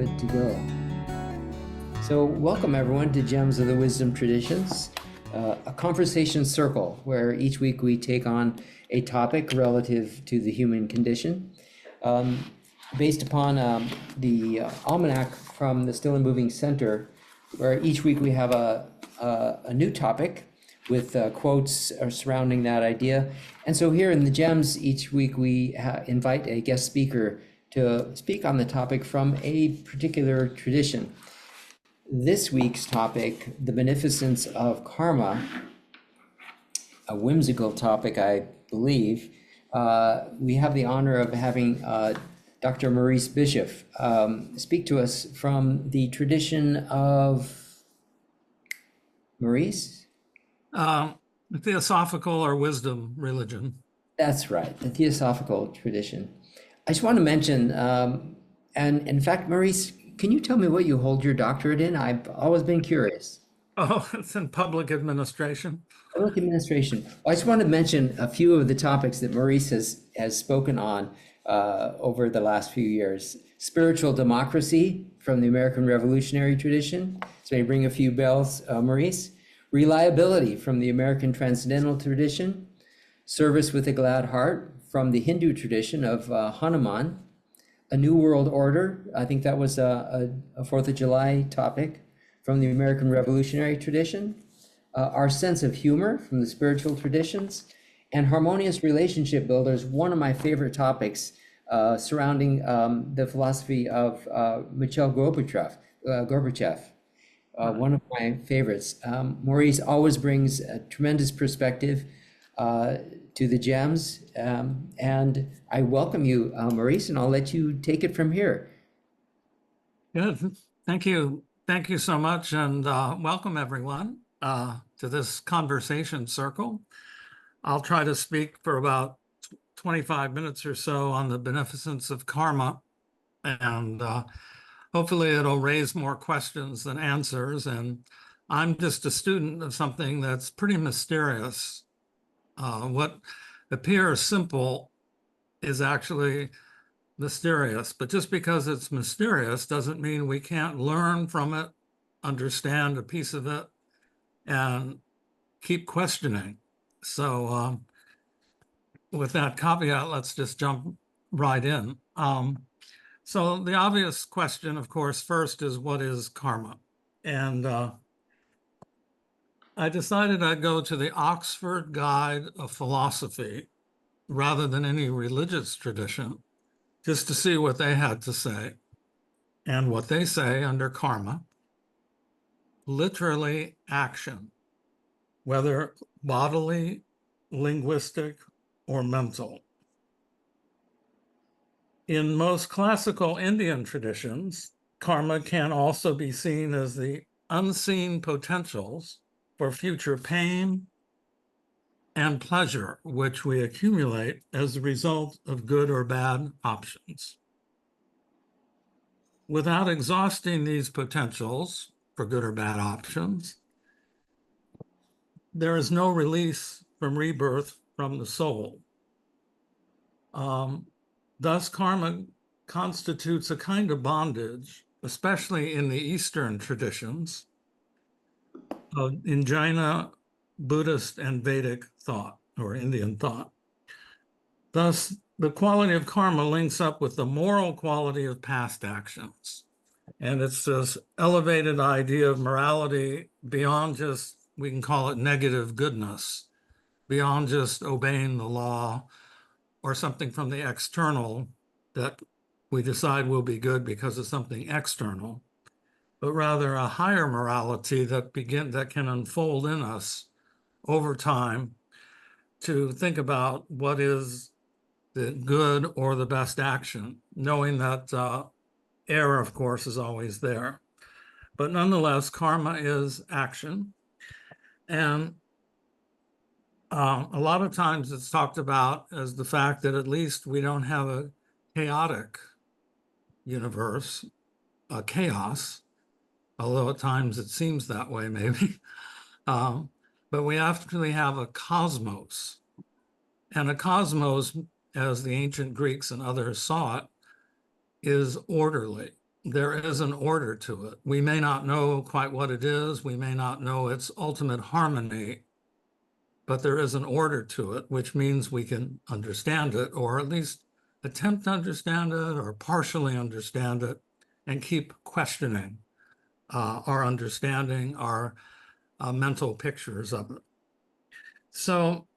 good to go. So welcome everyone to Gems of the Wisdom Traditions, a conversation circle where each week we take on a topic relative to the human condition. Based upon the almanac from the Still and Moving Center, where each week we have a new topic with quotes surrounding that idea. And so here in the Gems, each week we invite a guest speaker to speak on the topic from a particular tradition. This week's topic, the beneficence of karma, a whimsical topic, I believe. We have the honor of having Dr. Maurice Bishop speak to us from the tradition of Maurice? Theosophical or wisdom religion. That's right, the Theosophical tradition. I just want to mention, and in fact, Maurice, can you tell me what you hold your doctorate in? I've always been curious. Oh, it's in public administration. Public administration. I just want to mention a few of the topics that Maurice has spoken on over the last few years. Spiritual democracy from the American Revolutionary tradition. So you bring a few bells, Maurice. Reliability from the American Transcendental tradition. Service with a glad heart from the Hindu tradition of Hanuman. A New World Order, I think that was a 4th of July topic from the American Revolutionary tradition. Our sense of humor from the spiritual traditions, and harmonious relationship builders, one of my favorite topics surrounding the philosophy of Mikhail Gorbachev, one of my favorites. Maurice always brings a tremendous perspective to the Gems, and I welcome you, Maurice, and I'll let you take it from here. Good. Thank you. Thank you so much, and welcome everyone to this conversation circle. I'll try to speak for about 25 minutes or so on the beneficence of karma, and hopefully it'll raise more questions than answers. And I'm just a student of something that's pretty mysterious. What appears simple is actually mysterious, but just because it's mysterious doesn't mean we can't learn from it, understand a piece of it, and keep questioning. So with that caveat, let's just jump right in. So the obvious question, of course, first is what is karma? And I decided I'd go to the Oxford Guide of Philosophy rather than any religious tradition, just to see what they had to say. And what they say under karma, literally action, whether bodily, linguistic, or mental. In most classical Indian traditions, karma can also be seen as the unseen potentials for future pain and pleasure, which we accumulate as a result of good or bad options. Without exhausting these potentials for good or bad options, there is no release from rebirth from the soul. Thus, karma constitutes a kind of bondage, especially in the Eastern traditions, in Jaina, Buddhist, and Vedic thought, or Indian thought. Thus, the quality of karma links up with the moral quality of past actions. And it's this elevated idea of morality beyond just, we can call it negative goodness, beyond just obeying the law or something from the external that we decide will be good because of something external, but rather a higher morality that can unfold in us over time to think about what is the good or the best action, knowing that error, of course, is always there. But nonetheless, karma is action. And a lot of times it's talked about as the fact that at least we don't have a chaotic universe, a chaos, although at times it seems that way maybe. But we actually have a cosmos. And a cosmos, as the ancient Greeks and others saw it, is orderly. there is an order to it. We may not know quite what it is. We may not know its ultimate harmony, but there is an order to it, which means we can understand it, or at least attempt to understand it or partially understand it, and keep questioning our understanding, our mental pictures of it. So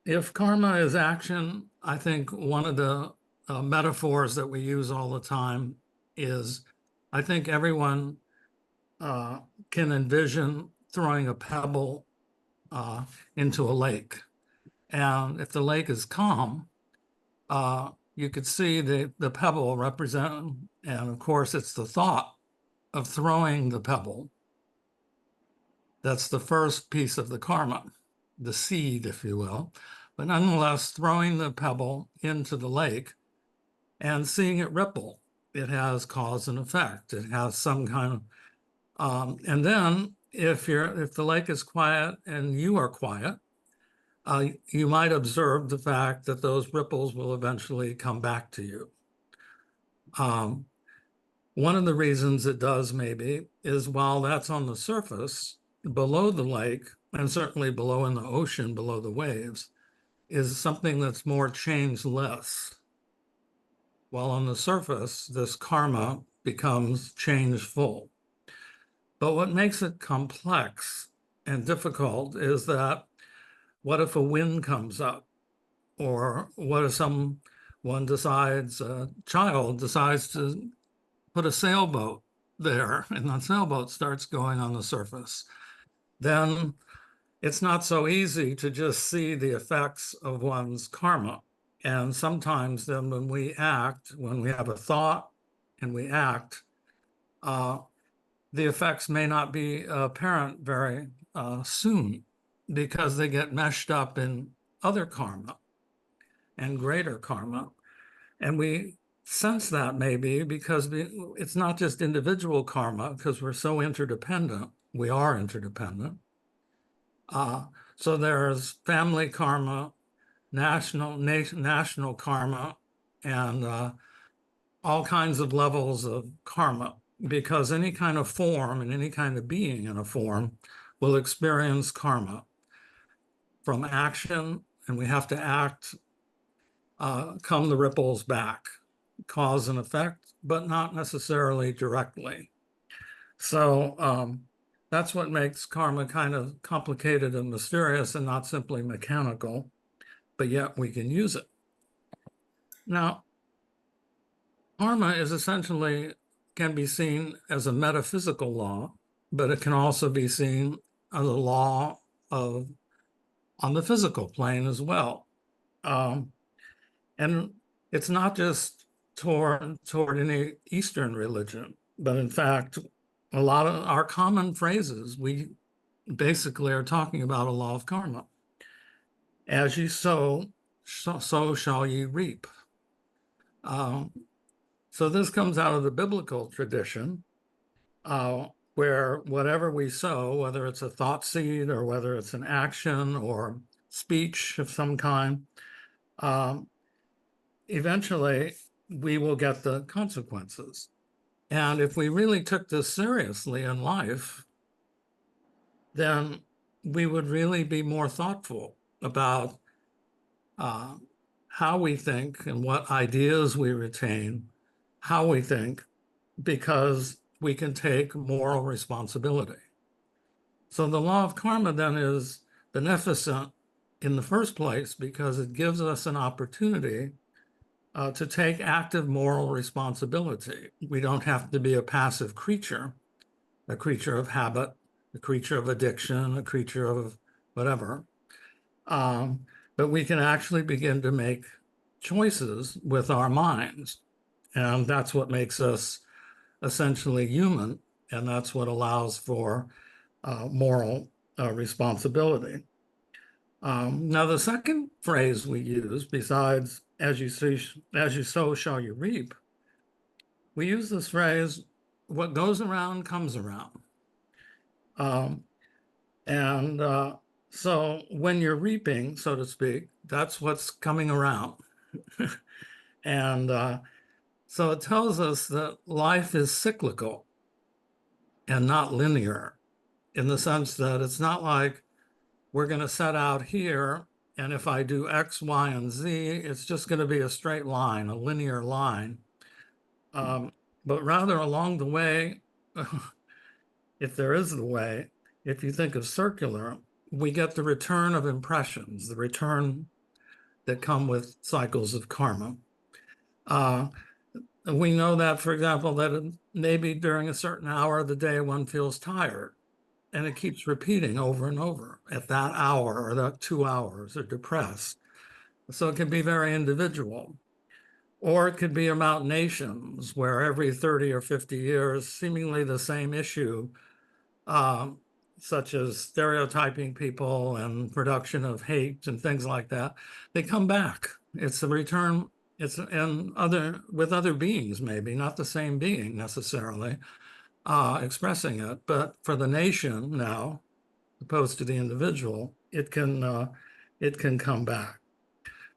if karma is action, I think one of the metaphors that we use all the time is, I think everyone can envision throwing a pebble into a lake. And if the lake is calm, you could see the pebble represent, and of course it's the thought of throwing the pebble. That's the first piece of the karma, the seed, if you will. But nonetheless, throwing the pebble into the lake and seeing it ripple, it has cause and effect. It has some kind of, and then if the lake is quiet and you are quiet, you might observe the fact that those ripples will eventually come back to you. One of the reasons it does, maybe, is while that's on the surface, below the lake, and certainly below in the ocean, below the waves, is something that's more changeless. While on the surface, this karma becomes changeful. But what makes it complex and difficult is that what if a wind comes up? Or what if someone decides, a child decides to put a sailboat there and the sailboat starts going on the surface? Then it's not so easy to just see the effects of one's karma. And sometimes then when we act, when we have a thought and we act, the effects may not be apparent very soon because they get meshed up in other karma and greater karma. And we sense that maybe because it's not just individual karma, because we're so interdependent. We are interdependent. So there's family karma, national karma, and all kinds of levels of karma, because any kind of form and any kind of being in a form will experience karma from action, and we have to act, come the ripples back, cause and effect, but not necessarily directly. So that's what makes karma kind of complicated and mysterious and not simply mechanical, but yet we can use it. Now, karma is essentially, can be seen as a metaphysical law, but it can also be seen as a law of on the physical plane as well. And it's not just toward any Eastern religion, but in fact, a lot of our common phrases, we basically are talking about a law of karma. As you sow, so shall you reap. So this comes out of the biblical tradition, where whatever we sow, whether it's a thought seed or whether it's an action or speech of some kind, eventually we will get the consequences. And if we really took this seriously in life, then we would really be more thoughtful about how we think and what ideas we retain, how we think, because we can take moral responsibility. So the law of karma then is beneficent in the first place because it gives us an opportunity to take active moral responsibility. We don't have to be a passive creature, a creature of habit, a creature of addiction, a creature of whatever. But we can actually begin to make choices with our minds. And that's what makes us essentially human. And that's what allows for moral responsibility. Now, the second phrase we use, besides as you sow, shall you reap, we use this phrase, what goes around comes around. So when you're reaping, so to speak, that's what's coming around. And So it tells us that life is cyclical and not linear, in the sense that it's not like we're going to set out here, and if I do X, Y, and Z, it's just going to be a straight line, a linear line. But rather along the way, if there is the way, if you think of circular, we get the return of impressions, the return that come with cycles of karma. We know that, for example, that maybe during a certain hour of the day, one feels tired, and it keeps repeating over and over at that hour or that 2 hours, or depressed. So it can be very individual. Or it could be about nations where every 30 or 50 years, seemingly the same issue, such as stereotyping people and production of hate and things like that, they come back. It's a return. It's with other beings, maybe not the same being necessarily expressing it, but for the nation now, opposed to the individual, it can come back.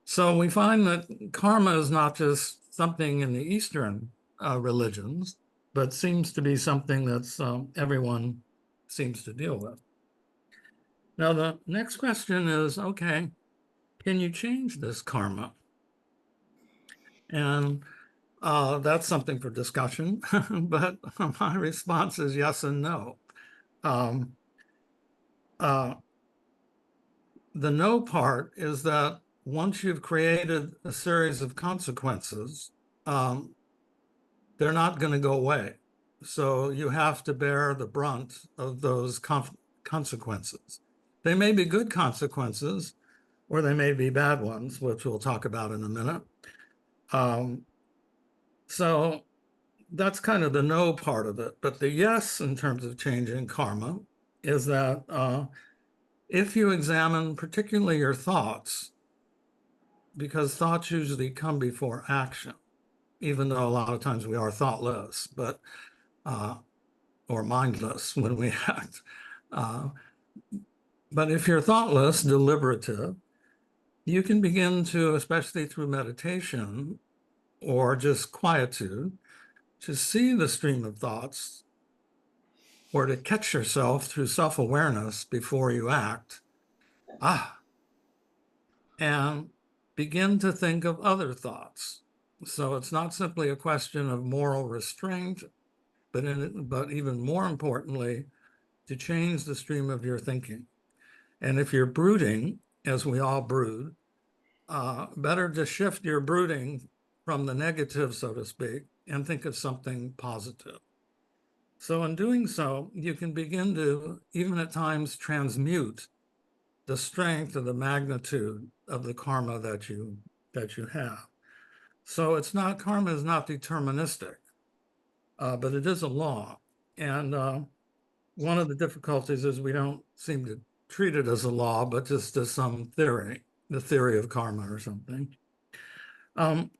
So we find that karma is not just something in the Eastern religions, but seems to be something that's everyone seems to deal with. Now, the next question is, okay, can you change this karma? And that's something for discussion, but my response is yes and no. Um, the no part is that once you've created a series of consequences, they're not going to go away. So you have to bear the brunt of those consequences. They may be good consequences, or they may be bad ones, which we'll talk about in a minute. So that's kind of the no part of it. But the yes, in terms of changing karma, is that if you examine particularly your thoughts, because thoughts usually come before action, even though a lot of times we are thoughtless, but or mindless when we act. But if you're thoughtless, deliberative, you can begin to, especially through meditation or just quietude, to see the stream of thoughts or to catch yourself through self-awareness before you act. And begin to think of other thoughts. So it's not simply a question of moral restraint, but even more importantly, to change the stream of your thinking. And if you're brooding, as we all brood, better to shift your brooding from the negative, so to speak, and think of something positive. So in doing so, you can begin to, even at times, transmute the strength or the magnitude of the karma that you have. So karma is not deterministic, but it is a law. And one of the difficulties is we don't seem to treat it as a law, but just as some theory, the theory of karma or something.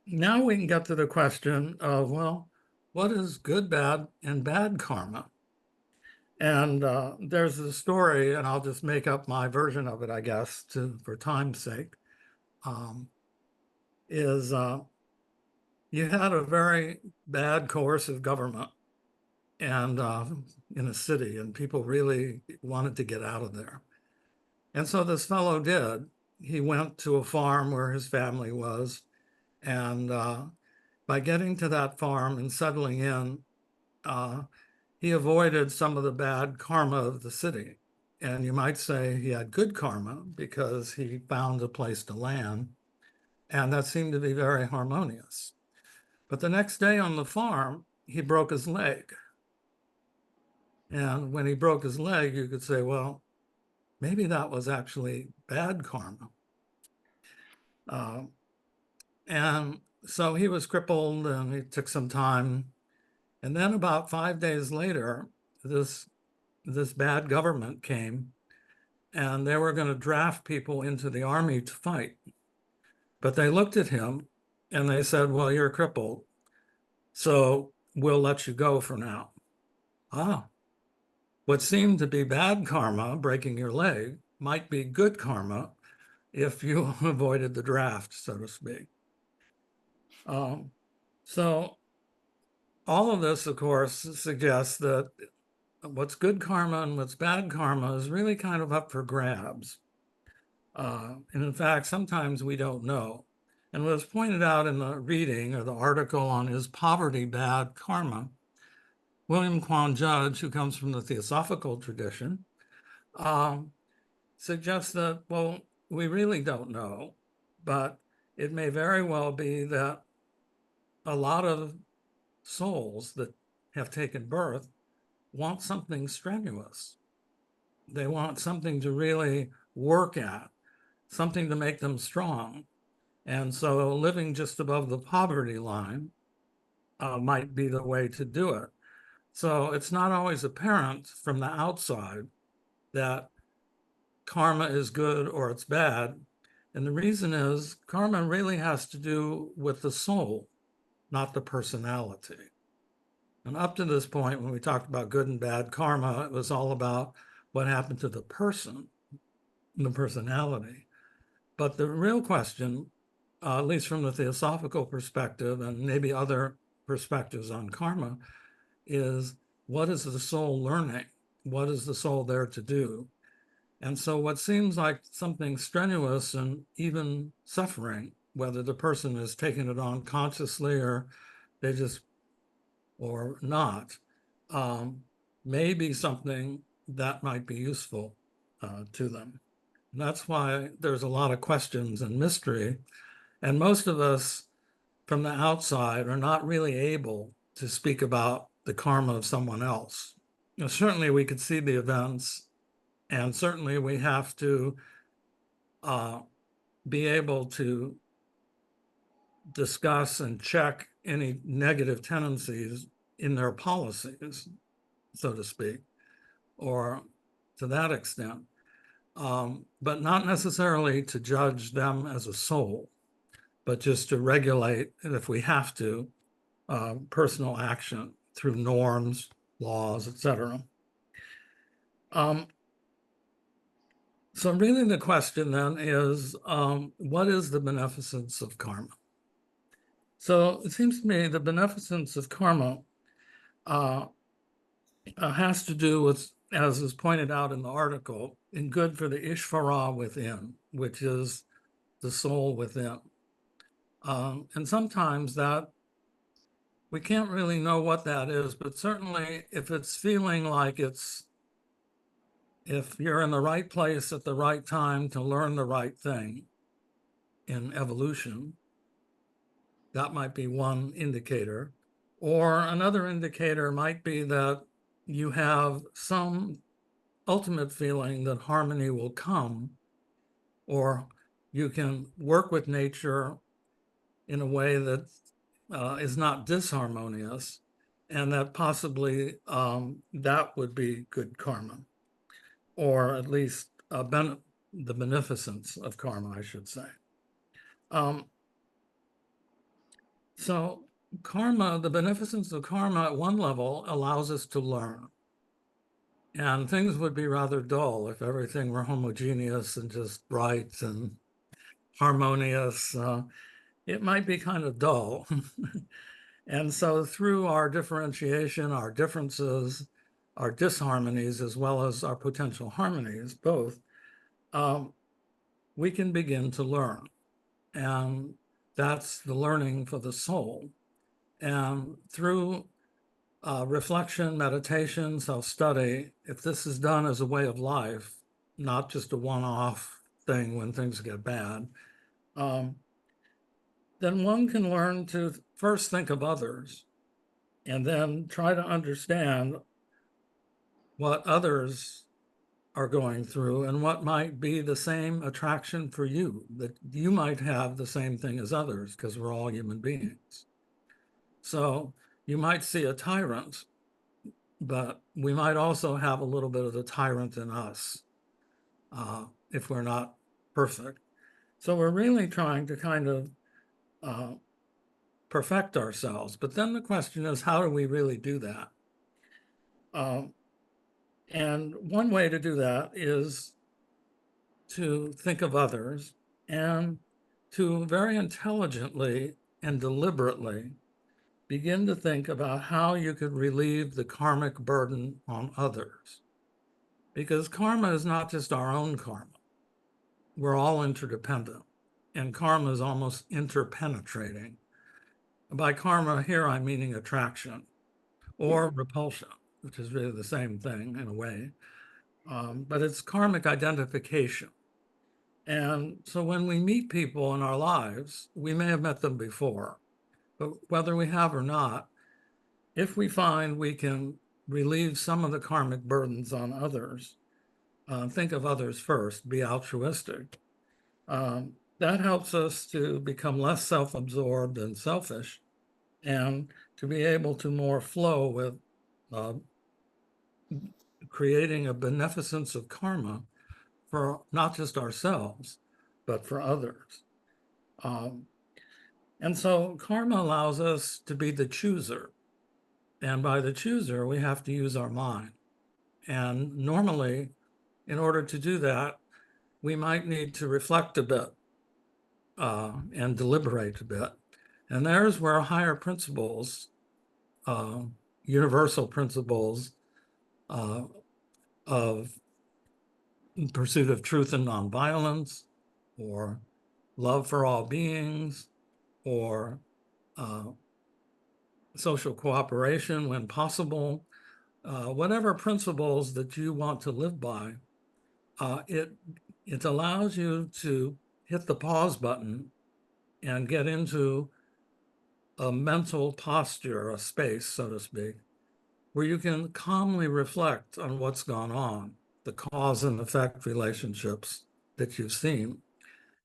Now we can get to the question of, well, what is good, bad, and bad karma? And there's a story, and I'll just make up my version of it, I guess, for time's sake, is you had a very bad coercive government and in a city, and people really wanted to get out of there. And so this fellow did. He went to a farm where his family was, and by getting to that farm and settling in, he avoided some of the bad karma of the city. And you might say he had good karma because he found a place to land, and that seemed to be very harmonious. But the next day on the farm, he broke his leg. And when he broke his leg, you could say, well, maybe that was actually bad karma. And so he was crippled and it took some time. And then about 5 days later, this bad government came and they were going to draft people into the army to fight. But they looked at him and they said, well, you're crippled, so we'll let you go for now. What seemed to be bad karma, breaking your leg, might be good karma if you avoided the draft, so to speak. So all of this, of course, suggests that what's good karma and what's bad karma is really kind of up for grabs. And in fact, sometimes we don't know. And was pointed out in the reading or the article on Is Poverty Bad Karma? William Quan Judge, who comes from the Theosophical tradition, suggests that, well, we really don't know, but it may very well be that a lot of souls that have taken birth want something strenuous. They want something to really work at, something to make them strong. And so living just above the poverty line might be the way to do it. So it's not always apparent from the outside that karma is good or it's bad. And the reason is karma really has to do with the soul, not the personality. And up to this point, when we talked about good and bad karma, it was all about what happened to the person, the personality. But the real question, at least from the theosophical perspective and maybe other perspectives on karma, is what is the soul learning? What is the soul there to do? And so what seems like something strenuous and even suffering, whether the person is taking it on consciously or they just, or not, may be something that might be useful to them. And that's why there's a lot of questions and mystery. And most of us from the outside are not really able to speak about the karma of someone else. You know, certainly we could see the events, and certainly we have to be able to discuss and check any negative tendencies in their policies, so to speak, or to that extent, but not necessarily to judge them as a soul, but just to regulate, if we have to, personal action through norms, laws, etc. So really the question then is, what is the beneficence of karma? So it seems to me the beneficence of karma has to do with, as is pointed out in the article, in good for the Ishvara within, which is the soul within. And sometimes that, we can't really know what that is, but certainly if it's feeling like it's, if you're in the right place at the right time to learn the right thing in evolution, that might be one indicator. Or another indicator might be that you have some ultimate feeling that harmony will come, or you can work with nature in a way that is not disharmonious, and that possibly that would be good karma, or at least the beneficence of karma, I should say. So karma, the beneficence of karma at one level allows us to learn. And things would be rather dull if everything were homogeneous and just bright and harmonious. It might be kind of dull. And so through our differentiation, our differences, our disharmonies, as well as our potential harmonies, both, we can begin to learn. And that's the learning for the soul. And through reflection, meditation, self-study, if this is done as a way of life, not just a one-off thing when things get bad, then one can learn to first think of others and then try to understand what others are going through and what might be the same attraction for you, that you might have the same thing as others, because we're all human beings. So you might see a tyrant, but we might also have a little bit of the tyrant in us if we're not perfect. So we're really trying to kind of perfect ourselves. But then the question is, how do we really do that? And one way to do that is to think of others and to very intelligently and deliberately begin to think about how you could relieve the karmic burden on others. Because karma is not just our own karma. We're all interdependent, and karma is almost interpenetrating. By karma here, I'm meaning attraction or repulsion, which is really the same thing in a way. But it's karmic identification. And so when we meet people in our lives, we may have met them before, but whether we have or not, if we find we can relieve some of the karmic burdens on others, think of others first, be altruistic. That helps us to become less self-absorbed and selfish, and to be able to more flow with creating a beneficence of karma for not just ourselves, but for others. And so karma allows us to be the chooser. And by the chooser, we have to use our mind. And normally, in order to do that, we might need to reflect a bit and deliberate a bit. And there's where higher principles, universal principles of pursuit of truth and nonviolence, or love for all beings, or social cooperation when possible, whatever principles that you want to live by, it allows you to hit the pause button and get into a mental posture, a space, so to speak, where you can calmly reflect on what's gone on, the cause and effect relationships that you've seen.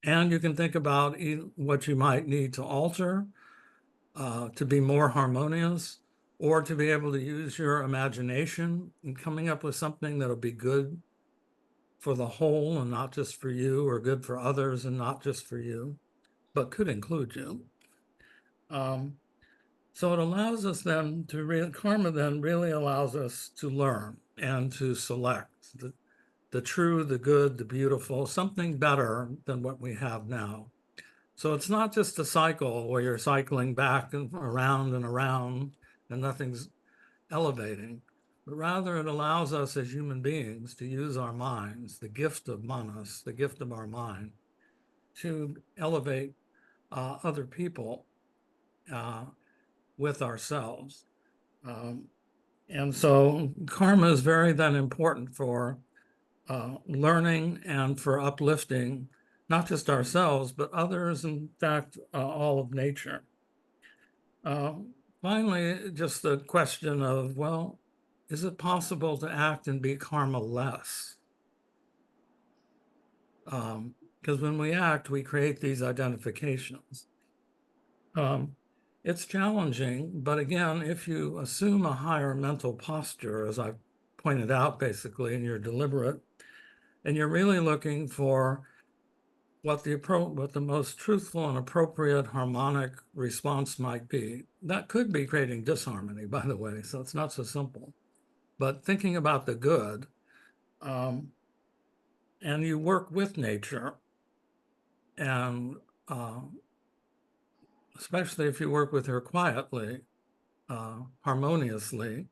And you can think about what you might need to alter to be more harmonious, or to be able to use your imagination in coming up with something that'll be good for the whole and not just for you, or good for others and not just for you, but could include you. So it allows us then to karma then really allows us to learn and to select the true, the good, the beautiful, something better than what we have now. So it's not just a cycle where you're cycling back and around and nothing's elevating, but rather it allows us as human beings to use our minds, the gift of manas, the gift of our mind, to elevate other people with ourselves. And so karma is very then important for learning and for uplifting not just ourselves, but others, in fact, all of nature. Finally, just the question of, well, is it possible to act and be karma-less? Because when we act, we create these identifications. It's challenging, but again, if you assume a higher mental posture, as I pointed out, basically, and you're deliberate, and you're really looking for what the most truthful and appropriate harmonic response might be. That could be creating disharmony, by the way, so it's not so simple. But thinking about the good, and you work with nature, and especially if you work with her quietly, harmoniously,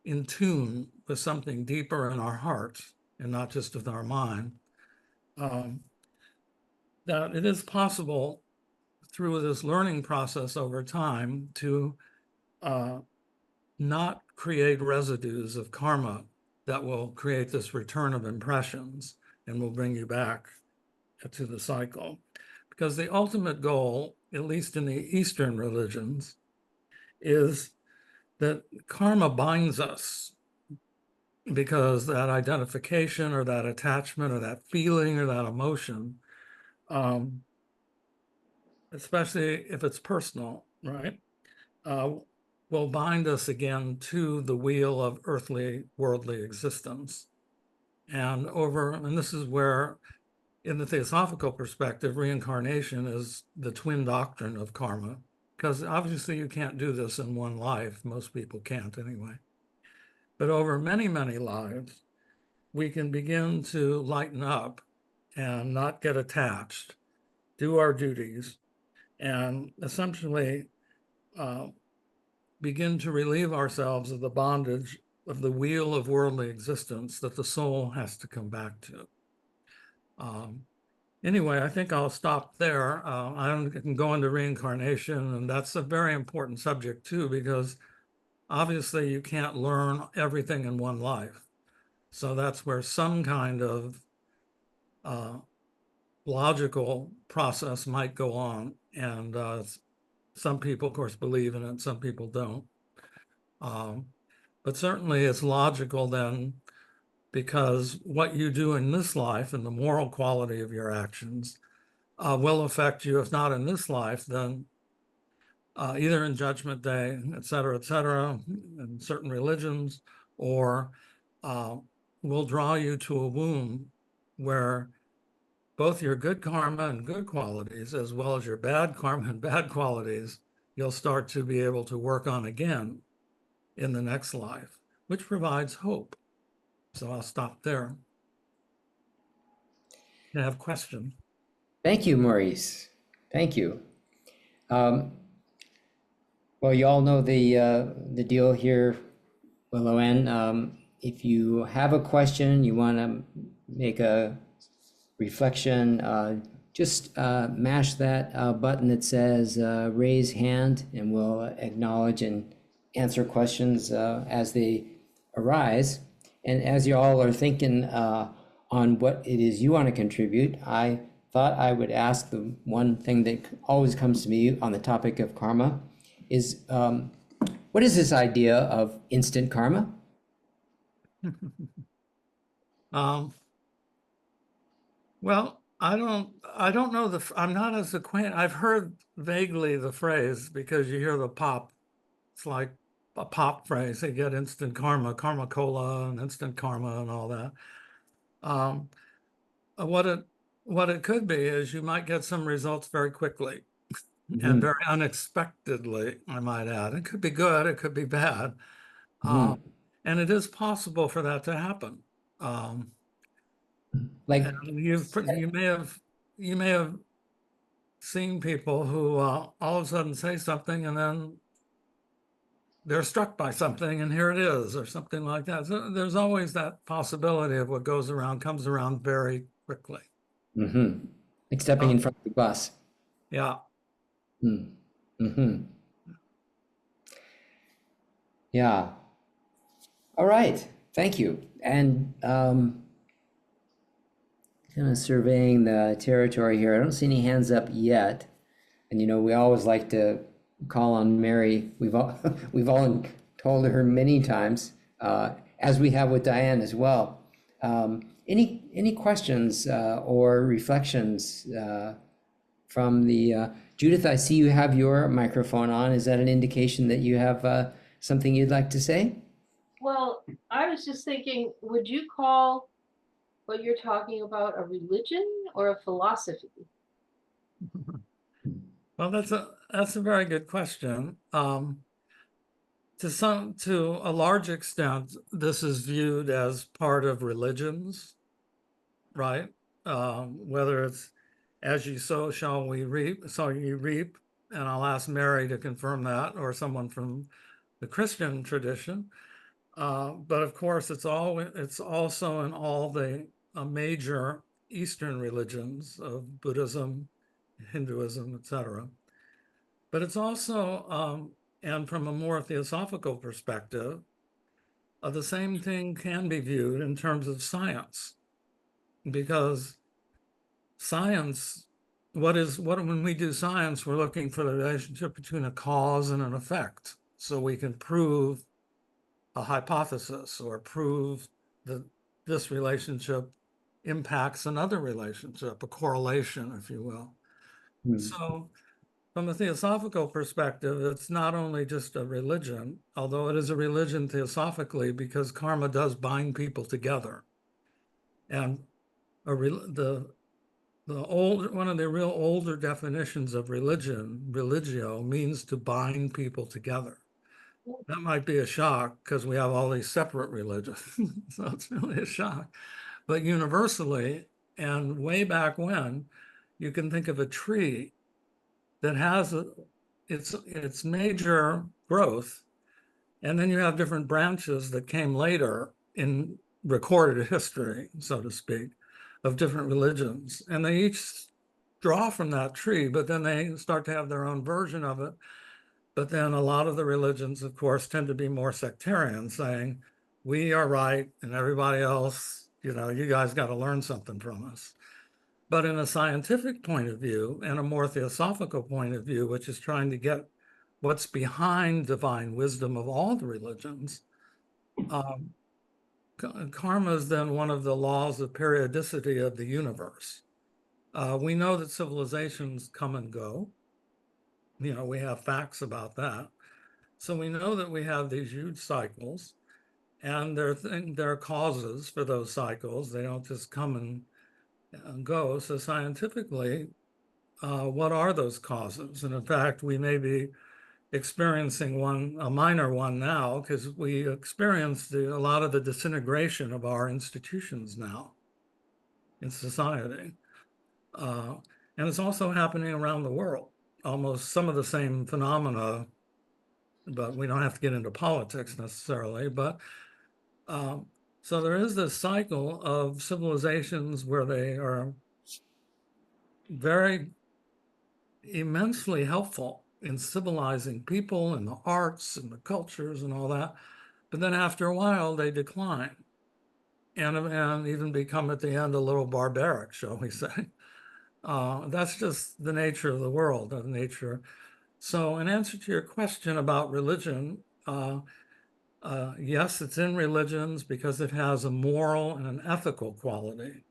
in tune with something deeper in our hearts and not just with our mind, that it is possible through this learning process over time to not create residues of karma that will create this return of impressions and will bring you back to the cycle. Because the ultimate goal, at least in the Eastern religions, is that karma binds us, because that identification or that attachment or that feeling or that emotion, especially if it's personal, right, will bind us again to the wheel of earthly, worldly existence. And this is where, in the theosophical perspective, reincarnation is the twin doctrine of karma, because obviously you can't do this in one life. Most people can't anyway. But over many, many lives, we can begin to lighten up and not get attached, do our duties, and essentially begin to relieve ourselves of the bondage of the wheel of worldly existence that the soul has to come back to. Anyway, I think I'll stop there. I can go into reincarnation, and that's a very important subject too, because obviously you can't learn everything in one life. So that's where some kind of logical process might go on. And some people, of course, believe in it, some people don't. But certainly it's logical then, because what you do in this life and the moral quality of your actions will affect you, if not in this life, then either in Judgment Day, et cetera, in certain religions, or will draw you to a womb where both your good karma and good qualities, as well as your bad karma and bad qualities, you'll start to be able to work on again in the next life, which provides hope. So I'll stop there. I have questions. Thank you, Maurice. Thank you. Well, you all know the deal here, Willow Ann. If you have a question, you want to make a reflection, just mash that button that says raise hand, and we'll acknowledge and answer questions as they arise. And as you all are thinking on what it is you want to contribute, I thought I would ask the one thing that always comes to me on the topic of karma is, what is this idea of instant karma? Well, I don't know I'm not as acquainted. I've heard vaguely the phrase, because you hear the pop. It's like a pop phrase. They get instant karma, karma cola, and instant karma, and all that. What it could be is you might get some results very quickly and very unexpectedly, I might add. It could be good, it could be bad. And it is possible for that to happen. Like, And you may have seen people who all of a sudden say something and then they're struck by something and here it is, or something like that. So there's always that possibility of what goes around comes around very quickly. like stepping in front of the bus. Yeah. Yeah. All right. Thank you. And kind of surveying the territory here. I don't see any hands up yet. And we always like to call on Mary. We've all told her many times, as we have with Diane as well. Any questions or reflections from the Judith? I see you have your microphone on. Is that an indication that you have something you'd like to say? Well, I was just thinking, would you call what you're talking about a religion or a philosophy? Well, that's a very good question. To a large extent, this is viewed as part of religions, right? Whether it's as you sow, shall we reap, so you reap, and I'll ask Mary to confirm that, or someone from the Christian tradition. But of course, it's also in all the major Eastern religions of Buddhism, Hinduism, etc. But it's also, and from a more theosophical perspective, the same thing can be viewed in terms of science, because science, when we do science, we're looking for the relationship between a cause and an effect, so we can prove a hypothesis or prove that this relationship impacts another relationship, a correlation, if you will. So from a theosophical perspective, it's not only just a religion, although it is a religion theosophically, because karma does bind people together. And one of the real older definitions of religion, religio, means to bind people together. That might be a shock because we have all these separate religions. So it's really a shock. But universally, and way back when, you can think of a tree that has its major growth And then you have different branches that came later in recorded history, so to speak, of different religions. And they each draw from that tree, but then they start to have their own version of it. But then a lot of the religions, of course, tend to be more sectarian, saying, we are right and everybody else, you know, you guys got to learn something from us. But in a scientific point of view and a more theosophical point of view, which is trying to get what's behind divine wisdom of all the religions, karma is then one of the laws of periodicity of the universe. We know that civilizations come and go. You know, we have facts about that. So we know that we have these huge cycles, and there are causes for those cycles. They don't just come and go. So scientifically, what are those causes? And in fact, we may be experiencing a minor one now, because we experienced a lot of the disintegration of our institutions now in society. And it's also happening around the world, almost some of the same phenomena, but we don't have to get into politics necessarily. But so there is this cycle of civilizations where they are very immensely helpful in civilizing people and the arts and the cultures and all that. But then after a while, they decline and even become at the end a little barbaric, shall we say. That's just the nature of the world, of nature. So in answer to your question about religion, yes, it's in religions because it has a moral and an ethical quality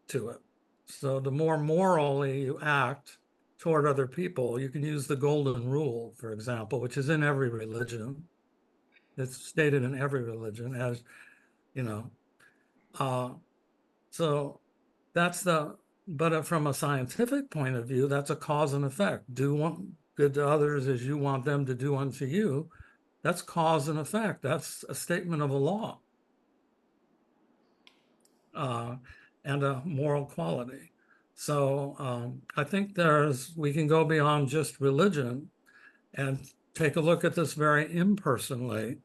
to it. So the more morally you act toward other people, you can use the golden rule, for example, which is in every religion. It's stated in every religion as, you know, so that's but from a scientific point of view, that's a cause and effect. Do one good to others as you want them to do unto you. That's cause and effect. That's a statement of a law and a moral quality. So I think we can go beyond just religion and take a look at this very impersonally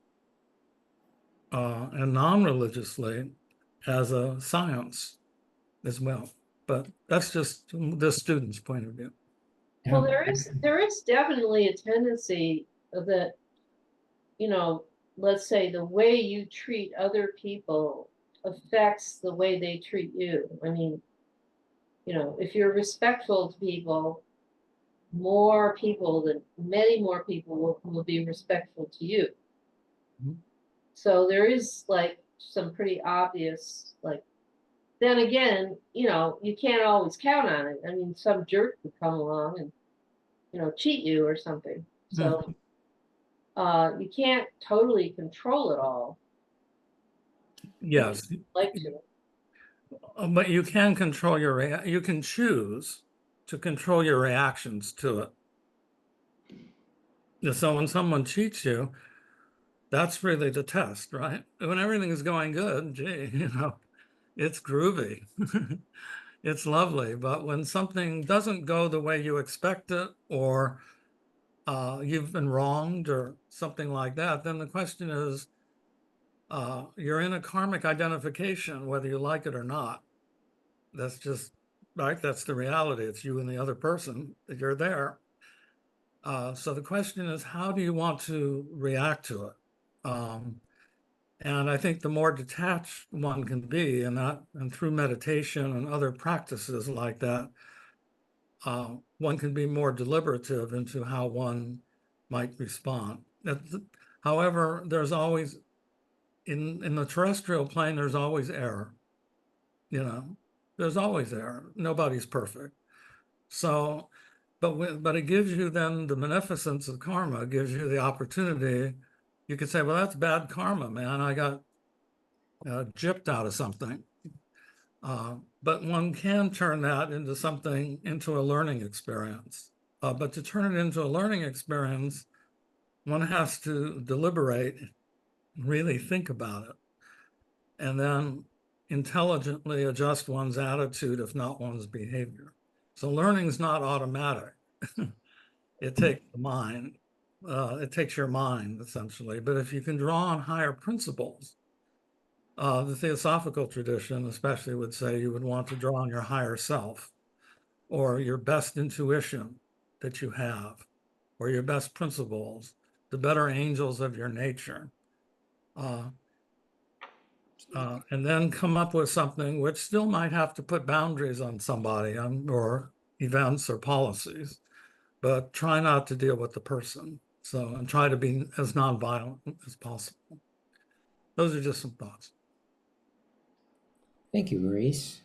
and non-religiously as a science as well. But that's just the student's point of view. Well, there is definitely a tendency that, you know, let's say the way you treat other people affects the way they treat you. I mean, you know, if you're respectful to people, many more people will be respectful to you. Mhm. So there is like some pretty obvious, like, then again, you know, you can't always count on it. I mean, some jerk would come along and, you know, cheat you or something. So you can't totally control it all. Yes, Like to. but you can control you can choose to control your reactions to it. So when someone cheats you, that's really the test, right? When everything is going good, gee, you know, it's groovy. It's lovely. But when something doesn't go the way you expect it, or you've been wronged or something like that, then the question is, you're in a karmic identification, whether you like it or not. That's just, right? That's the reality. It's you and the other person. You're there. So the question is, how do you want to react to it? And I think the more detached one can be, and through meditation and other practices like that, one can be more deliberative into how one might respond. However, there's always, in the terrestrial plane, there's always error. You know, there's always error. Nobody's perfect. So, but it gives you then the beneficence of karma. It gives you the opportunity. You could say, well, that's bad karma, man. I got gypped out of something. But one can turn that into a learning experience. But to turn it into a learning experience, one has to deliberate, really think about it, and then intelligently adjust one's attitude, if not one's behavior. So learning is not automatic. It takes the mind. It takes your mind, essentially. But if you can draw on higher principles, the theosophical tradition especially would say you would want to draw on your higher self, or your best intuition that you have, or your best principles, the better angels of your nature. And then come up with something which still might have to put boundaries on somebody or events or policies, but try not to deal with the person. So, and try to be as nonviolent as possible. Those are just some thoughts. Thank you, Maurice.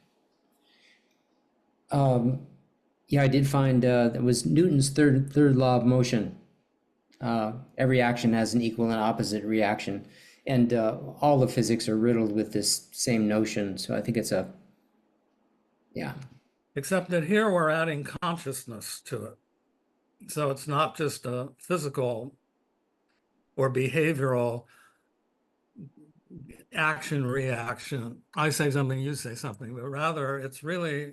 Yeah, I did find that was Newton's third law of motion. Every action has an equal and opposite reaction, and all of physics are riddled with this same notion. So I think it's yeah. Except that here we're adding consciousness to it. So it's not just a physical or behavioral action reaction. I say something, you say something, but rather it's really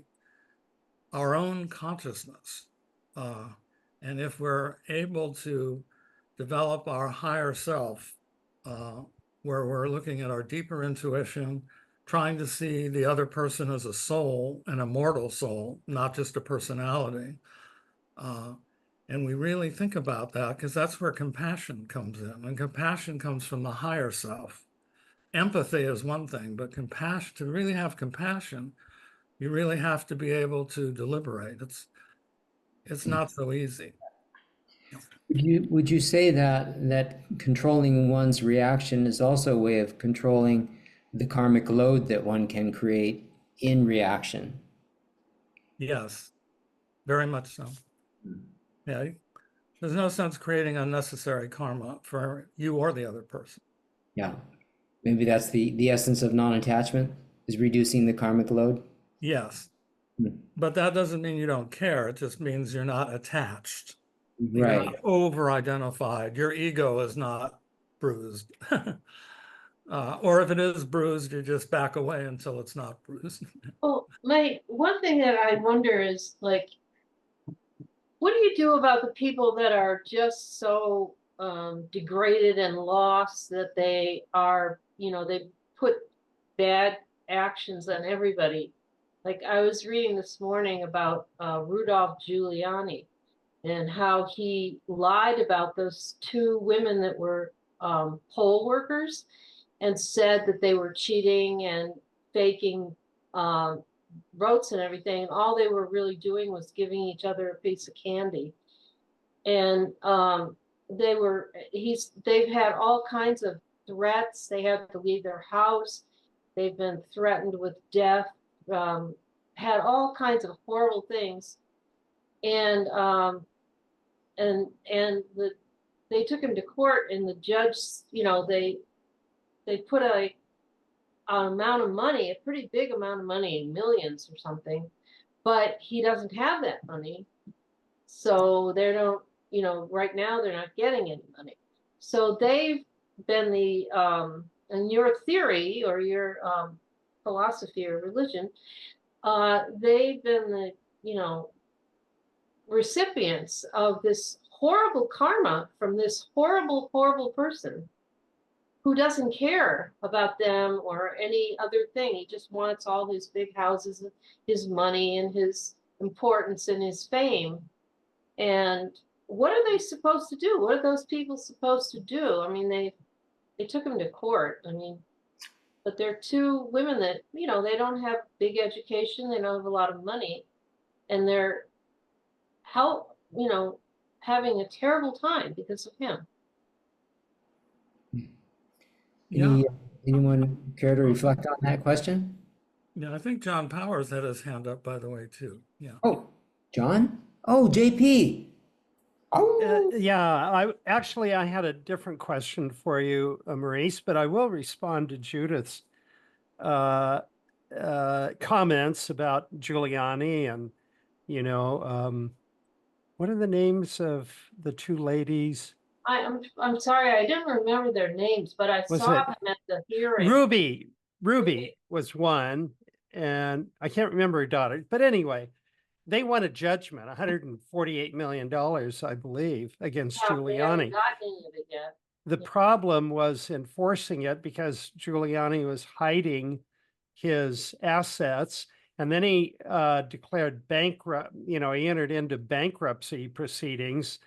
our own consciousness. And if we're able to develop our higher self, where we're looking at our deeper intuition, trying to see the other person as a soul, an immortal soul, not just a personality. And we really think about that because that's where compassion comes in. And compassion comes from the higher self. Empathy is one thing, but compassion, to really have compassion, you really have to be able to deliberate. It's not so easy. Would you say that controlling one's reaction is also a way of controlling the karmic load that one can create in reaction? Yes, very much so. Yeah, there's no sense creating unnecessary karma for you or the other person. Yeah, maybe that's the essence of non-attachment, is reducing the karmic load. Yes, Hmm. but that doesn't mean you don't care. It just means you're not attached. You're Right. not over-identified. Your ego is not bruised. Or if it is bruised, you just back away until it's not bruised. Well, my one thing that I wonder is like, what do you do about the people that are just so degraded and lost that they are, they put bad actions on everybody? Like I was reading this morning about Rudolph Giuliani and how he lied about those two women that were poll workers and said that they were cheating and faking votes and everything. And all they were really doing was giving each other a piece of candy. And they've had all kinds of threats. They had to leave their house. They've been threatened with death, had all kinds of horrible things. And they took him to court, and the judge, they put an amount of money, a pretty big amount of money, millions or something, but he doesn't have that money. So they don't, right now they're not getting any money. So they've been in your theory or your philosophy or religion, they've been the, recipients of this horrible karma from this horrible, horrible person who doesn't care about them or any other thing. He just wants all his big houses, his money, and his importance and his fame. And what are they supposed to do? What are those people supposed to do? I mean, they took him to court. I mean, but they're two women that, they don't have big education, they don't have a lot of money, and they're having a terrible time because of him. Yeah. Anyone care to reflect on that question? Yeah, I think John Powers had his hand up, by the way, too. Yeah. Oh, John? Oh, JP. Oh, Yeah, I had a different question for you, Maurice, but I will respond to Judith's comments about Giuliani and, what are the names of the two ladies? I'm sorry, I didn't remember their names, but I Was saw it them at the hearing. Ruby was one, and I can't remember her daughter. But anyway, they won a judgment, $148 million, I believe, against Yeah, they haven't Giuliani. gotten any of it yet. The problem was enforcing it because Giuliani was hiding his assets. And then he declared bankrupt, he entered into bankruptcy proceedings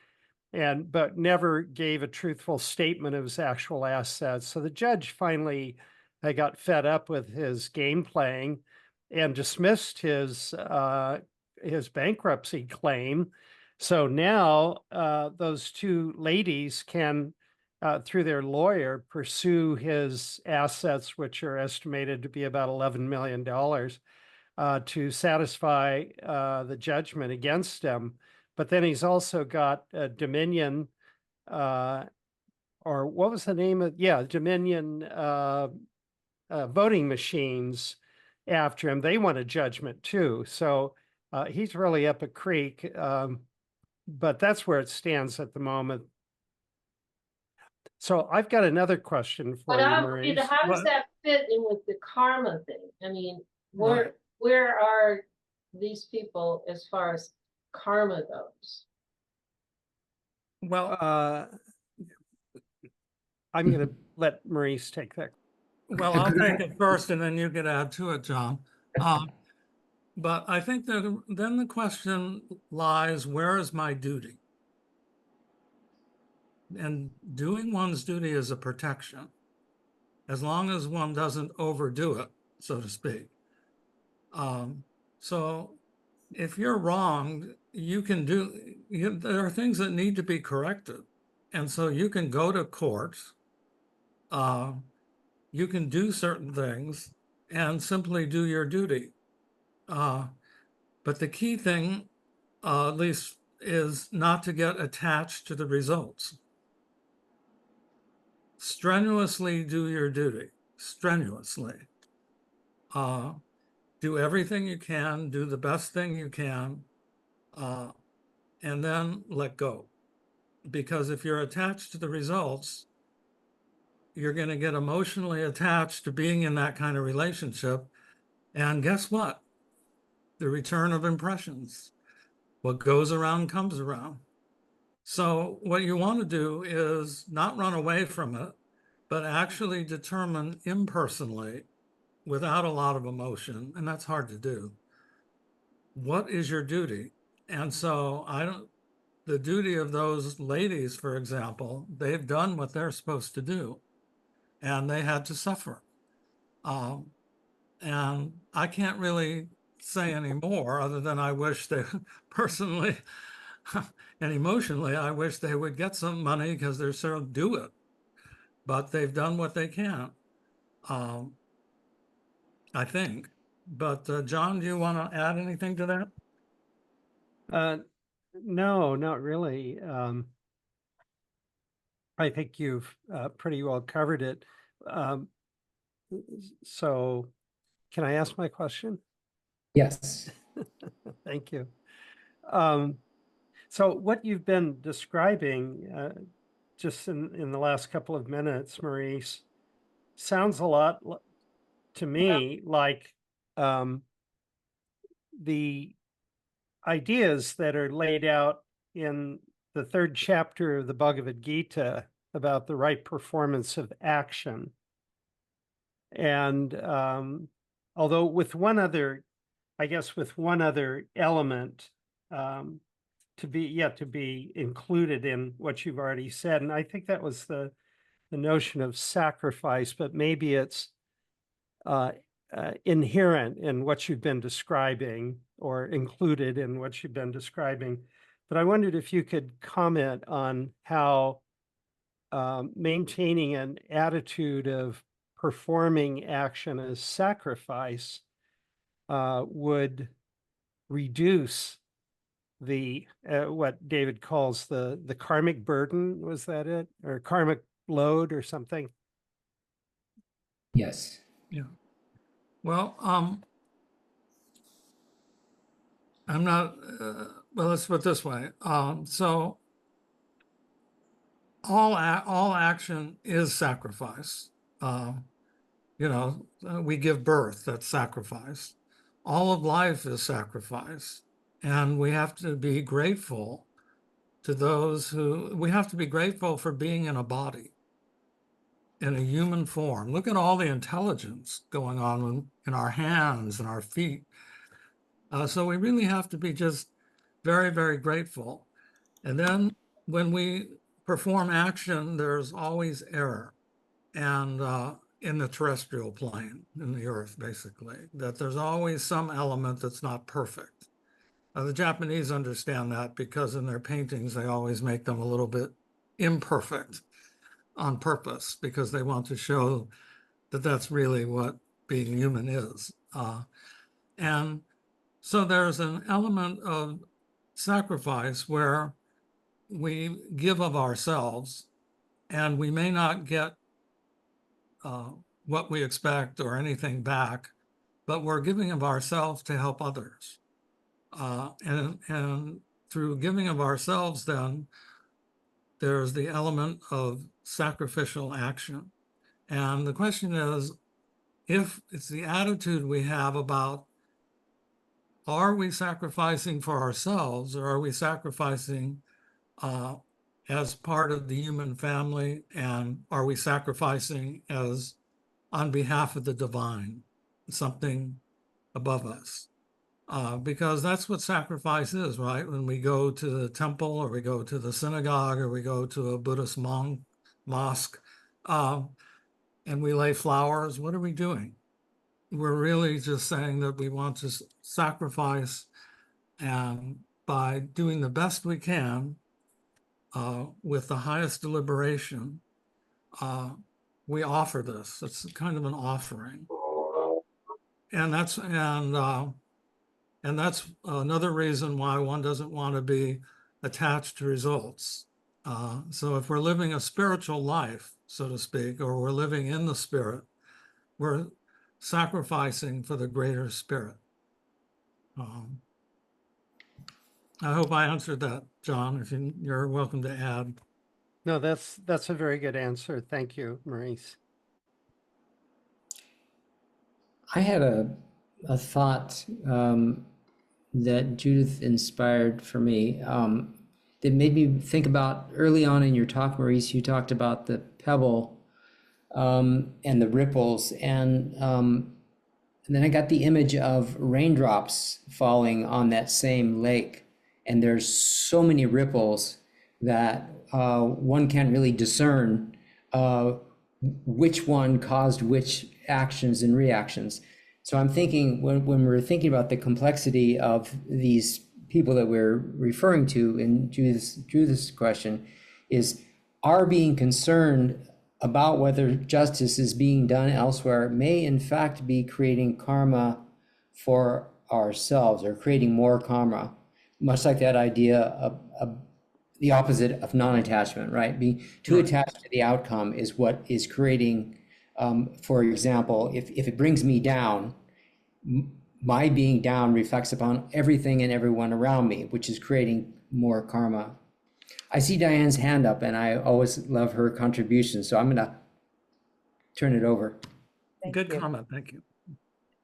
but never gave a truthful statement of his actual assets. So the judge finally got fed up with his game playing and dismissed his bankruptcy claim. So now those two ladies can, through their lawyer, pursue his assets, which are estimated to be about $11 million, to satisfy the judgment against him. But then he's also got Dominion, or what was the name of? Yeah, Dominion voting machines after him. They want a judgment too. So he's really up a creek. But that's where it stands at the moment. So I've got another question for But you, Rita, Maurice. how does that fit in with the karma thing? I mean, Right. where are these people as far as karma goes? Well, I'm going to let Maurice take that. well, I'll take it first and then you can add to it, John. But I think that then the question lies, where is my duty? And doing one's duty is a protection, as long as one doesn't overdo it, so to speak. So if you're wrong, there are things that need to be corrected. And so you can go to court, you can do certain things and simply do your duty. But the key thing, at least, is not to get attached to the results. Strenuously do your duty, strenuously. Do everything you can, do the best thing you can, and then let go. Because if you're attached to the results, you're going to get emotionally attached to being in that kind of relationship. And guess what? The return of impressions. What goes around comes around. So what you want to do is not run away from it, but actually determine impersonally, without a lot of emotion, and that's hard to do, what is your duty? And so the duty of those ladies, for example, they've done what they're supposed to do, and they had to suffer. And I can't really say any more other than I wish they personally and emotionally, I wish they would get some money because they're sort of do it, but they've done what they can, I think. But John, do you want to add anything to that? No, not really. I think you've pretty well covered it. So can I ask my question? Yes. Thank you. So what you've been describing just in the last couple of minutes, Maurice, sounds a lot to me like the ideas that are laid out in the third chapter of the Bhagavad Gita about the right performance of action. And although with one other element to be included in what you've already said, and I think that was the notion of sacrifice, but maybe it's inherent in what you've been describing or included in what you've been describing. But I wondered if you could comment on how maintaining an attitude of performing action as sacrifice would reduce the what David calls the karmic burden. Was that it? Or karmic load or something? Yes. Yeah. Well, I'm not, well, let's put it this way. So all action is sacrifice. We give birth, that's sacrifice. All of life is sacrifice. And we have to be grateful to those who, we have to be grateful for being in a body, in a human form. Look at all the intelligence going on in our hands and our feet. So we really have to be just very, very grateful. And then when we perform action, there's always error. And in the terrestrial plane, in the earth, basically, that there's always some element that's not perfect. The Japanese understand that because in their paintings, they always make them a little bit imperfect on purpose, because they want to show that that's really what being human is. And so there's an element of sacrifice where we give of ourselves, and we may not get what we expect or anything back, but we're giving of ourselves to help others. And through giving of ourselves, then there's the element of sacrificial action. And the question is, if it's the attitude we have about, are we sacrificing for ourselves, or are we sacrificing as part of the human family, and are we sacrificing as on behalf of the divine, something above us? Because that's what sacrifice is, right? When we go to the temple, or we go to the synagogue, or we go to a Buddhist mosque, and we lay flowers, what are we doing? We're really just saying that we want to sacrifice, and by doing the best we can with the highest deliberation, we offer this. It's kind of an offering, and that's another reason why one doesn't want to be attached to results. So if we're living a spiritual life, so to speak, or we're living in the spirit, we're sacrificing for the greater spirit. I hope I answered that, John. If you're welcome to add. No, that's a very good answer. Thank you, Maurice. I had a thought that Judith inspired for me that made me think about early on in your talk, Maurice. You talked about the pebble and the ripples, and then I got the image of raindrops falling on that same lake, and there's so many ripples that one can't really discern which one caused which actions and reactions. So I'm thinking, when we're thinking about the complexity of these people that we're referring to in Judith's question, is our being concerned about whether justice is being done elsewhere may in fact be creating karma for ourselves, or creating more karma, much like that idea of the opposite of non-attachment, right? Being too attached to the outcome is what is creating, for example, if it brings me down, my being down reflects upon everything and everyone around me, which is creating more karma. I see Diane's hand up, and I always love her contribution, so I'm gonna turn it over. Good comment, thank you.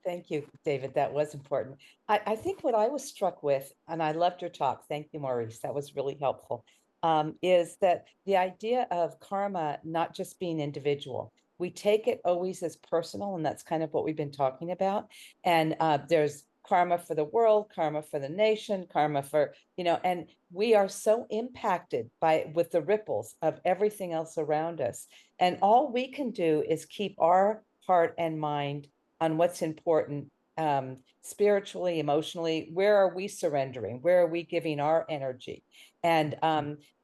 Thank you, David. That was important. I think what I was struck with, and I loved your talk, thank you, Maurice, that was really helpful, is that the idea of karma not just being individual. We take it always as personal, and that's kind of what we've been talking about. And there's karma for the world, karma for the nation, karma for, and we are so impacted with the ripples of everything else around us. And all we can do is keep our heart and mind on what's important, spiritually, emotionally. Where are we surrendering? Where are we giving our energy? And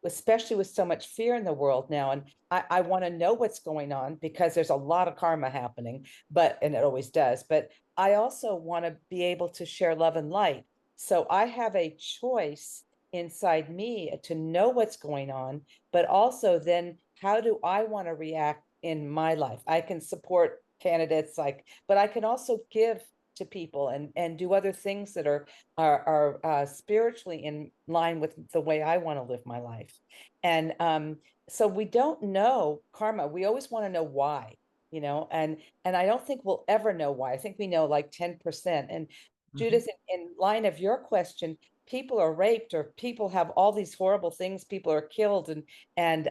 especially with so much fear in the world now. And I want to know what's going on, because there's a lot of karma happening, and it always does. But I also want to be able to share love and light. So I have a choice inside me to know what's going on, but also then how do I want to react in my life? I can support candidates, but I can also give to people and do other things that are spiritually in line with the way I want to live my life. And so we don't know karma. We always want to know why, and I don't think we'll ever know why. I think we know like 10%. And Judith, in line of your question, people are raped, or people have all these horrible things, people are killed, and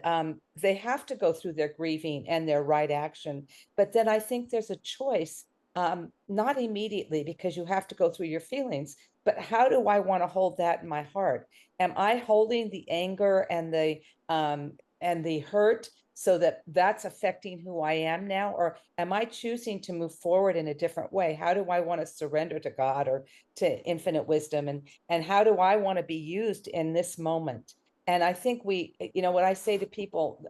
they have to go through their grieving and their right action. But then I think there's a choice, not immediately, because you have to go through your feelings, but how do I want to hold that in my heart? Am I holding the anger and the hurt so that that's affecting who I am now? Or am I choosing to move forward in a different way? How do I want to surrender to God or to infinite wisdom? And how do I want to be used in this moment? And I think what I say to people,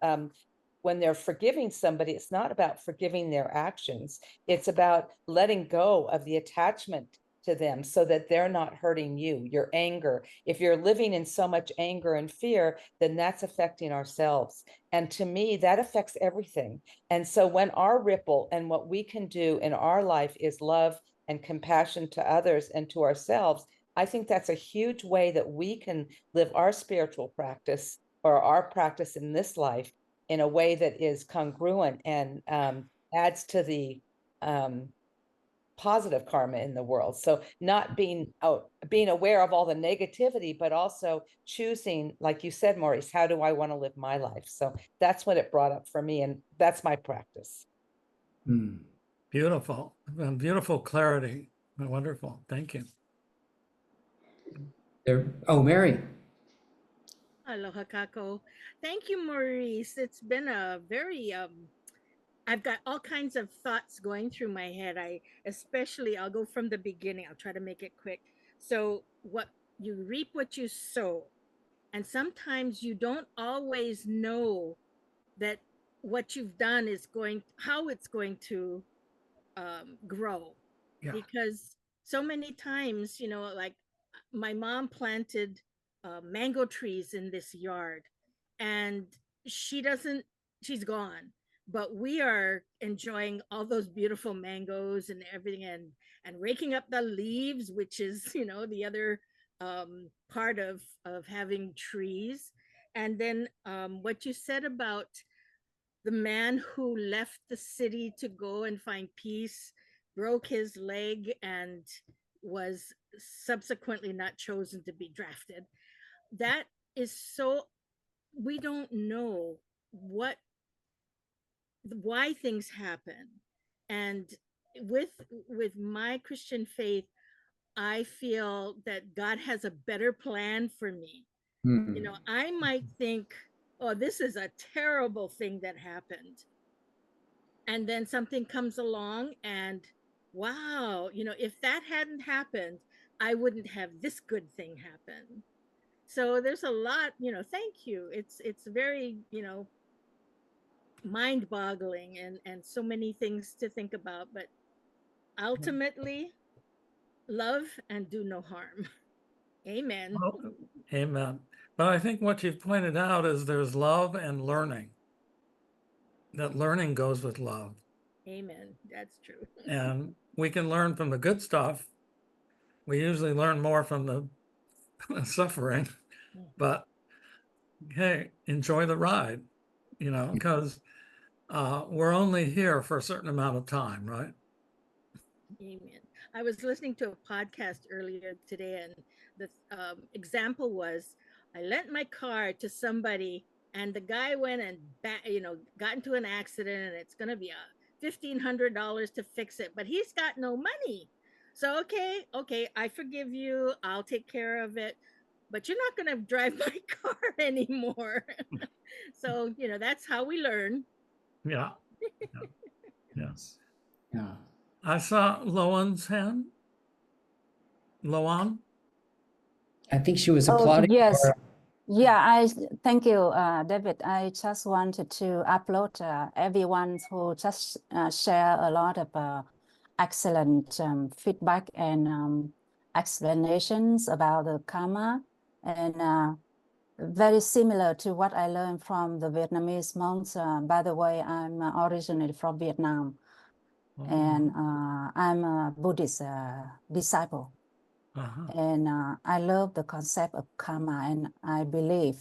when they're forgiving somebody, it's not about forgiving their actions. It's about letting go of the attachment to them so that they're not hurting you, your anger. If you're living in so much anger and fear, then that's affecting ourselves. And to me, that affects everything. And so when our ripple and what we can do in our life is love and compassion to others and to ourselves, I think that's a huge way that we can live our spiritual practice or our practice in this life in a way that is congruent and adds to the positive karma in the world. So not being aware of all the negativity, but also choosing, like you said, Maurice, how do I want to live my life? So that's what it brought up for me, and that's my practice. Beautiful, beautiful clarity. Wonderful. Thank you. Oh, Mary. Aloha kako. Thank you, Maurice. It's been a very I've got all kinds of thoughts going through my head. I'll go from the beginning. I'll try to make it quick. So what you reap what you sow. And sometimes you don't always know that what you've done is how it's going to grow. Yeah. Because so many times, like my mom planted mango trees in this yard, and she's gone, but we are enjoying all those beautiful mangoes and everything, and raking up the leaves, which is the other part of having trees. And then what you said about the man who left the city to go and find peace, broke his leg, and was subsequently not chosen to be drafted. That is so, we don't know why things happen. And with my Christian faith, I feel that God has a better plan for me. I might think, oh, this is a terrible thing that happened. And then something comes along and wow, if that hadn't happened, I wouldn't have this good thing happen. So there's a lot, thank you. It's very, mind boggling and so many things to think about, but ultimately love and do no harm. Amen. Well, amen. But I think what you've pointed out is there's love and learning. That learning goes with love. Amen. That's true. And we can learn from the good stuff. We usually learn more from the suffering, but hey, enjoy the ride, because we're only here for a certain amount of time, right? Amen. I was listening to a podcast earlier today, and the example was I lent my car to somebody, and the guy went and got into an accident, and it's going to be $1,500 to fix it, but he's got no money. So okay, I forgive you. I'll take care of it, but you're not going to drive my car anymore. So that's how we learn. Yeah. Yes. Yeah. I saw Loan's hand. Loan? I think she was Oh, applauding. yes. Yeah, thank you, David. I just wanted to upload everyone who just share a lot of excellent feedback and explanations about the karma, and very similar to what I learned from the Vietnamese monks. By the way, I'm originally from Vietnam, and I'm a Buddhist disciple. And I love the concept of karma, and I believe,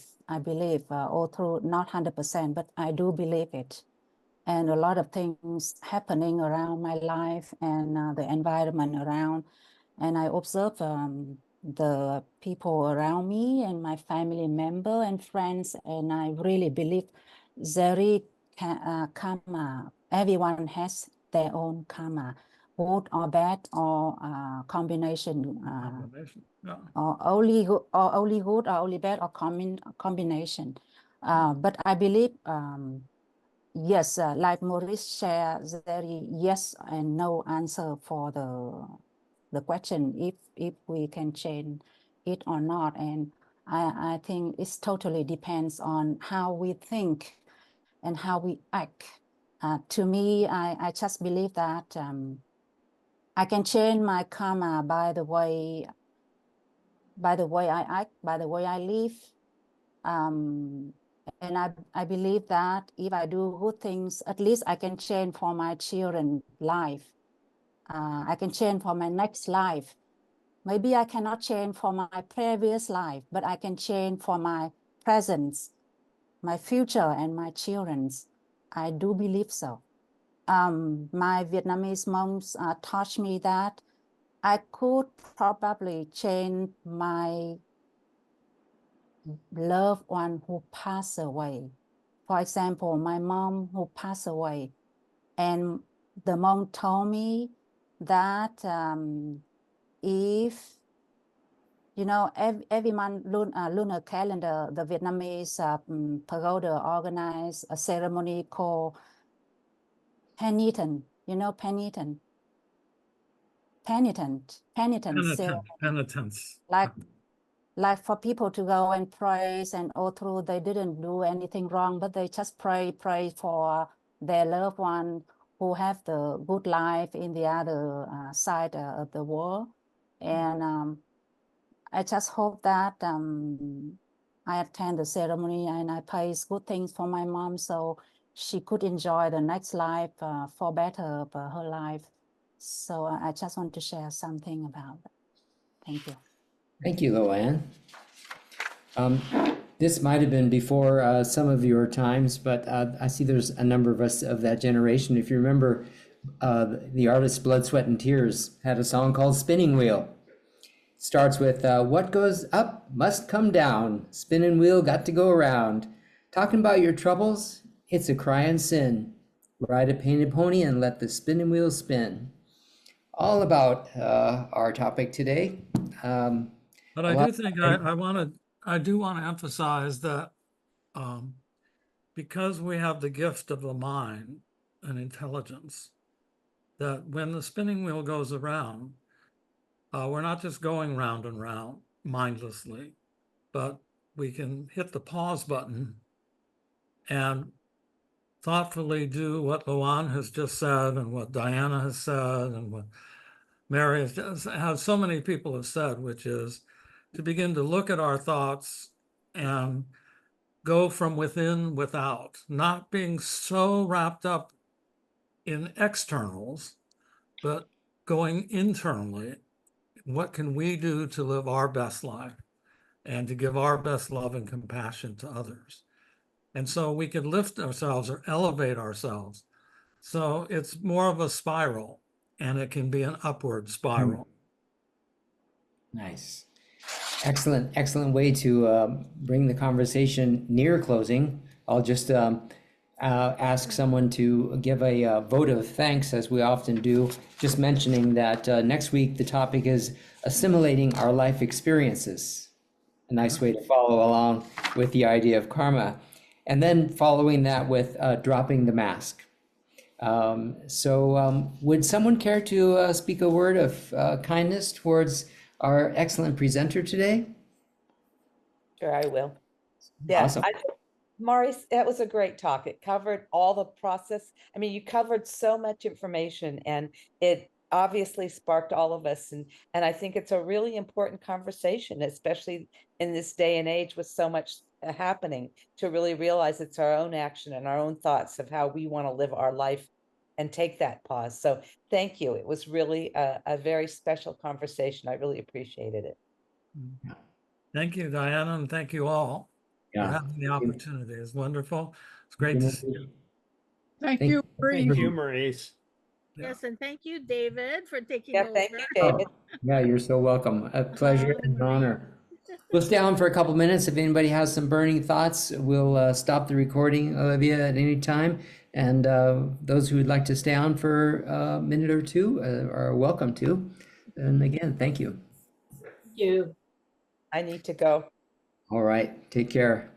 although not 100%, but I do believe it. And a lot of things happening around my life and the environment around. And I observe the people around me and my family member and friends, and I really believe there is karma. Everyone has their own karma, good or bad, or combination, Combination. Yeah. or only good, or only bad, or combination. But I believe, yes, like Maurice shares, there is yes and no answer for the question if we can change it or not. And I think it's totally depends on how we think and how we act. To me, I just believe that I can change my karma by the way I act, by the way I live. And I believe that if I do good things, at least I can change for my children's life. I can change for my next life. Maybe I cannot change for my previous life, but I can change for my present, my future, and my children's. I do believe so. My Vietnamese moms taught me that I could probably change my loved one who passed away. For example, my mom who passed away, and the mom told me that if every month lunar calendar, the Vietnamese pagoda organize a ceremony called penitent. Penitent ceremony. Penitence. Like for people to go and praise, and although they didn't do anything wrong, but they just pray for their loved one who have the good life in the other side of the world. And I just hope that I attend the ceremony and I praise good things for my mom so she could enjoy the next life for better of her life. So I just want to share something about that. Thank you. Thank you, Loanne. This might have been before some of your times, but I see there's a number of us of that generation. If you remember, the artist Blood, Sweat, and Tears had a song called Spinning Wheel. It starts with, what goes up must come down. Spinning wheel got to go around. Talking about your troubles, it's a crying sin. Ride a painted pony and let the spinning wheel spin. All about our topic today. But I do think I do want to emphasize that because we have the gift of the mind and intelligence, that when the spinning wheel goes around, we're not just going round and round mindlessly, but we can hit the pause button and thoughtfully do what Luan has just said and what Diana has said and what Mary has so many people have said, which is to begin to look at our thoughts and go from within without, not being so wrapped up in externals, but going internally. What can we do to live our best life and to give our best love and compassion to others? And so we can lift ourselves or elevate ourselves. So it's more of a spiral, and it can be an upward spiral. Nice. Excellent way to bring the conversation near closing. I'll just ask someone to give a vote of thanks, as we often do, just mentioning that next week the topic is assimilating our life experiences. A nice way to follow along with the idea of karma. And then following that with dropping the mask. So would someone care to speak a word of kindness towards our excellent presenter today? Sure, I will. Yeah, Awesome. Maurice, that was a great talk. It covered all the process. I mean, you covered so much information, and it obviously sparked all of us. And I think it's a really important conversation, especially in this day and age with so much happening, to really realize it's our own action and our own thoughts of how we want to live our life and take that pause. So thank you. It was really a very special conversation. I really appreciated it. Thank you, Diana, and thank you all for having the opportunity. It's wonderful. It's great to see you. Thank Thank you, you. Thank Marie. you, Maurice. Yeah. Yes, and thank you, David, for taking Yeah, over. thank you, David. Yeah, you're so welcome. A pleasure and an Marie. honor. We'll stay on for a couple minutes. If anybody has some burning thoughts, we'll stop the recording, Olivia, at any time. And those who would like to stay on for a minute or two are welcome to. And again, thank you. You. I need to go. All right, take care.